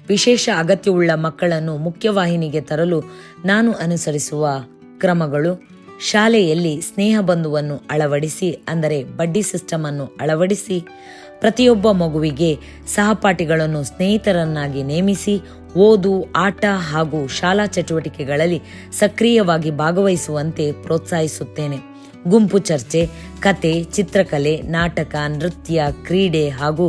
ವಿಶೇಷ ಅಗತ್ಯವುಳ್ಳ ಮಕ್ಕಳನ್ನು ಮುಖ್ಯವಾಹಿನಿಗೆ ತರಲು ನಾನು ಅನುಸರಿಸುವ ಕ್ರಮಗಳು: ಶಾಲೆಯಲ್ಲಿ ಸ್ನೇಹ ಬಂಧುವನ್ನು ಅಳವಡಿಸಿ, ಅಂದರೆ ಬಡ್ಡಿ ಸಿಸ್ಟಮ್ ಅನ್ನು ಅಳವಡಿಸಿ, ಪ್ರತಿಯೊಬ್ಬ ಮಗುವಿಗೆ ಸಹಪಾಠಿಗಳನ್ನು ಸ್ನೇಹಿತರನ್ನಾಗಿ ನೇಮಿಸಿ, ಓದು, ಆಟ ಹಾಗೂ ಶಾಲಾ ಚಟುವಟಿಕೆಗಳಲ್ಲಿ ಸಕ್ರಿಯವಾಗಿ ಭಾಗವಹಿಸುವಂತೆ ಪ್ರೋತ್ಸಾಹಿಸುತ್ತೇನೆ. ಗುಂಪು ಚರ್ಚೆ, ಕತೆ, ಚಿತ್ರಕಲೆ, ನಾಟಕ, ನೃತ್ಯ, ಕ್ರೀಡೆ ಹಾಗೂ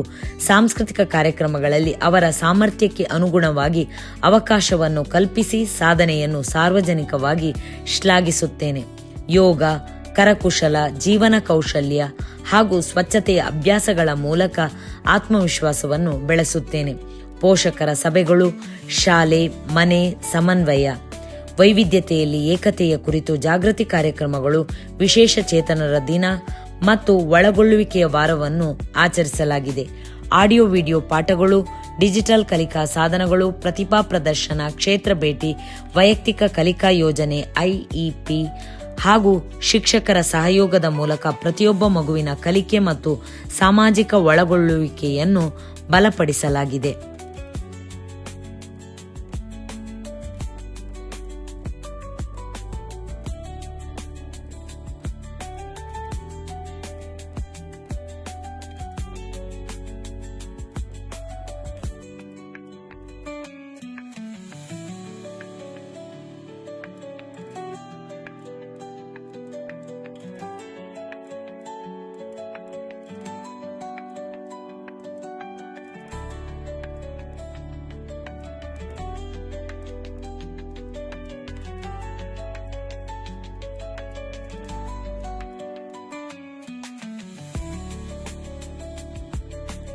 ಸಾಂಸ್ಕೃತಿಕ ಕಾರ್ಯಕ್ರಮಗಳಲ್ಲಿ ಅವರ ಸಾಮರ್ಥ್ಯಕ್ಕೆ ಅನುಗುಣವಾಗಿ ಅವಕಾಶವನ್ನು ಕಲ್ಪಿಸಿ ಸಾಧನೆಯನ್ನು ಸಾರ್ವಜನಿಕವಾಗಿ ಶ್ಲಾಘಿಸುತ್ತೇನೆ. ಯೋಗ, ಕರಕುಶಲ, ಜೀವನ ಕೌಶಲ್ಯ ಹಾಗೂ ಸ್ವಚ್ಛತೆಯ ಅಭ್ಯಾಸಗಳ ಮೂಲಕ ಆತ್ಮವಿಶ್ವಾಸವನ್ನು ಬೆಳೆಸುತ್ತೇನೆ. ಪೋಷಕರ ಸಭೆಗಳು, ಶಾಲೆ ಮನೆ ಸಮನ್ವಯ, ವೈವಿಧ್ಯತೆಯಲ್ಲಿ ಏಕತೆಯ ಕುರಿತು ಜಾಗೃತಿ ಕಾರ್ಯಕ್ರಮಗಳು, ವಿಶೇಷ ಚೇತನರ ದಿನ ಮತ್ತು ಒಳಗೊಳ್ಳುವಿಕೆಯ ವಾರವನ್ನು ಆಚರಿಸಲಾಗಿದೆ. ಆಡಿಯೋ ವಿಡಿಯೋ ಪಾಠಗಳು, ಡಿಜಿಟಲ್ ಕಲಿಕಾ ಸಾಧನಗಳು, ಪ್ರತಿಭಾ ಪ್ರದರ್ಶನ, ಕ್ಷೇತ್ರ ಭೇಟಿ, ವೈಯಕ್ತಿಕ ಕಲಿಕಾ ಯೋಜನೆ IEP ಹಾಗೂ ಶಿಕ್ಷಕರ ಸಹಯೋಗದ ಮೂಲಕ ಪ್ರತಿಯೊಬ್ಬ ಮಗುವಿನ ಕಲಿಕೆ ಮತ್ತು ಸಾಮಾಜಿಕ ಒಳಗೊಳ್ಳುವಿಕೆಯನ್ನು ಬಲಪಡಿಸಲಾಗಿದೆ.